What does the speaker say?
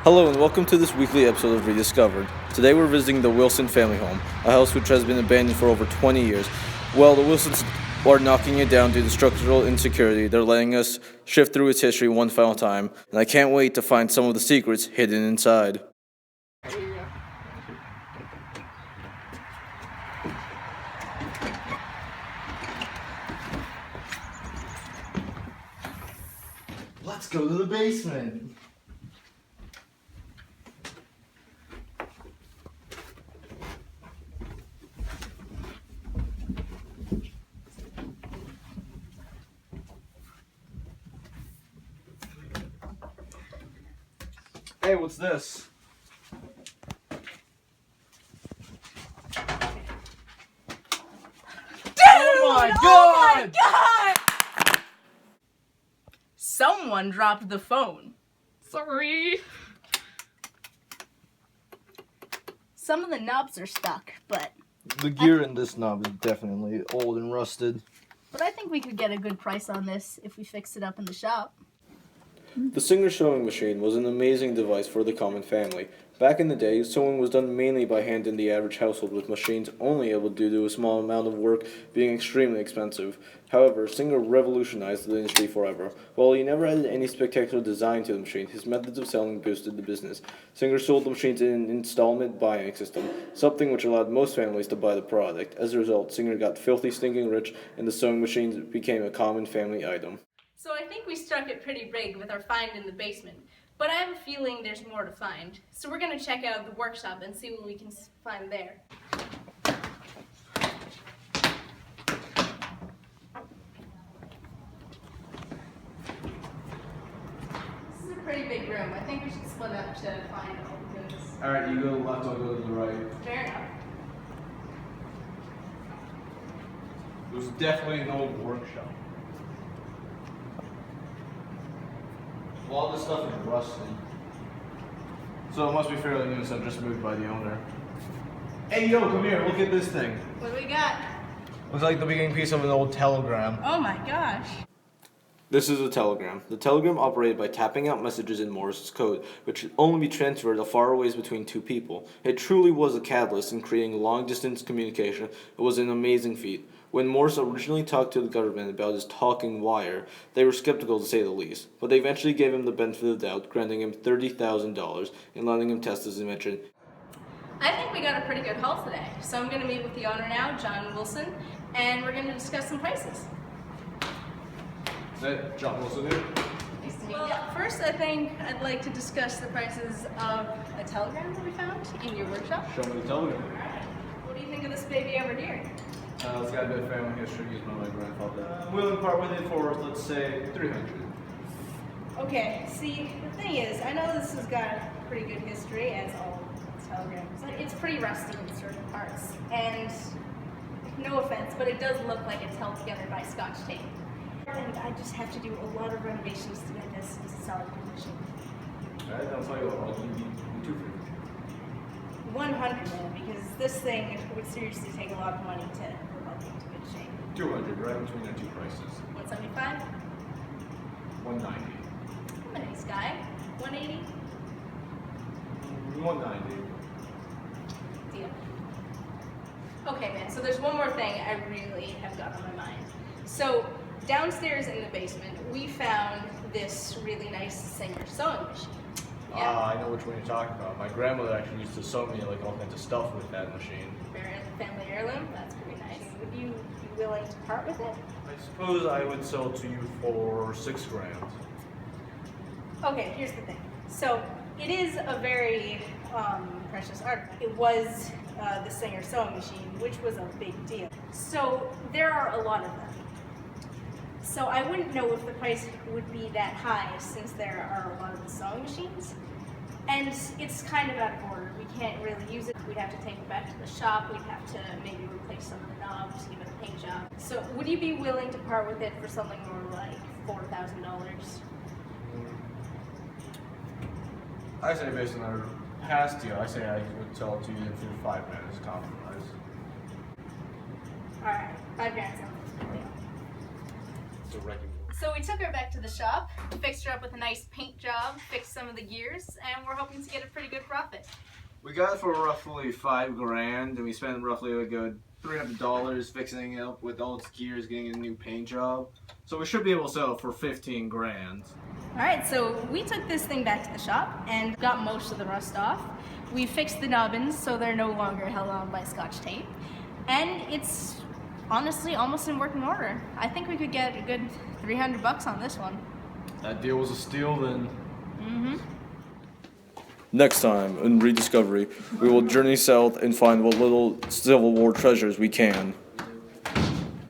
Hello and welcome to this weekly episode of Rediscovered. Today we're visiting the Wilson family home, a house which has been abandoned for over 20 years. Well, the Wilsons are knocking it down due to structural insecurity. They're letting us shift through its history one final time, and I can't wait to find some of the secrets hidden inside. Let's go to the basement. Hey, what's this? Oh my God! Someone dropped the phone. Sorry. Some of the knobs are stuck, but The gear in this knob is definitely old and rusted. I think we could get a good price on this if we fixed it up in the shop. The Singer sewing machine was an amazing device for the common family. Back in the day, sewing was done mainly by hand in the average household, with machines only able to do a small amount of work, being extremely expensive. However, Singer revolutionized the industry forever. While he never added any spectacular design to the machine, his methods of selling boosted the business. Singer sold the machines in an installment buying system, something which allowed most families to buy the product. As a result, Singer got filthy stinking rich, and the sewing machines became a common family item. So I think we struck it pretty big with our find in the basement, but I have a feeling there's more to find. So we're going to check out the workshop and see what we can find there. This is a pretty big room. I think we should split up to find all the goods. Alright, you go to the left, I'll go to the right. Fair enough. It was definitely an old workshop. A lot of this stuff is rusted. So it must be fairly new, so just moved by the owner. Hey yo, come here, look at this thing. What do we got? Looks like the beginning piece of an old telegram. Oh my gosh. This is a telegram. The telegram operated by tapping out messages in Morse's code, which could only be transferred a far ways between two people. It truly was a catalyst in creating long-distance communication. It was an amazing feat. When Morse originally talked to the government about his talking wire, they were skeptical to say the least, but they eventually gave him the benefit of the doubt, granting him $30,000 and letting him test his invention. I think we got a pretty good haul today. So I'm going to meet with the owner now, John Wilson, and we're going to discuss some prices. Hey, John Wilson here. Nice to meet you. First, I think I'd like to discuss the prices of a telegram that we found in your workshop. Show me the telegram. Alright. What do you think of this baby over here? It's got a bit of family history used by my grandfather. I'm willing to part with it for, let's say, $300. Okay, see, the thing is, I know this has got pretty good history, as all telegrams. It's pretty rusty in certain parts, and no offense, but it does look like it's held together by Scotch tape. And I just have to do a lot of renovations to get this in solid condition. Alright, I'll tell you what, I'll give you $250. 100 then, because this thing would seriously take a lot of money to put it into good shape. 200, right between the two prices. 175? 190. I'm a nice guy. 180? 190. Deal. Okay, man, so there's one more thing I really have got on my mind. So, downstairs in the basement, we found this really nice Singer sewing machine. I know which one you're talking about. My grandmother actually used to sew me like all kinds of stuff with that machine. Family heirloom? That's pretty nice. Would you be willing to part with it? I suppose I would sell it to you for $6 grand. Okay, here's the thing. So, it is a very precious artifact. It was the Singer sewing machine, which was a big deal. So, there are a lot of them. So I wouldn't know if the price would be that high since there are a lot of the sewing machines. And it's kind of out of order. We can't really use it. We'd have to take it back to the shop. We'd have to maybe replace some of the knobs, give it a paint job. So would you be willing to part with it for something more like $4,000? I say based on our past deal, I say I would sell it to you for $5 grand as a compromise. Alright, $5 grand sounds good. It's a wrecking ball. So we took her back to the shop, fixed her up with a nice paint job, fixed some of the gears, and we're hoping to get a pretty good profit. We got it for roughly $5,000, and we spent roughly a good $300 fixing it up with all its gears, getting a new paint job. So we should be able to sell it for $15,000. Alright, so we took this thing back to the shop and got most of the rust off. We fixed the nubbins so they're no longer held on by Scotch tape. And it's honestly almost in working order. I think we could get a good $300 on this one. That deal was a steal then. Mm-hmm. Next time in Rediscovery, we will journey south and find what little Civil War treasures we can.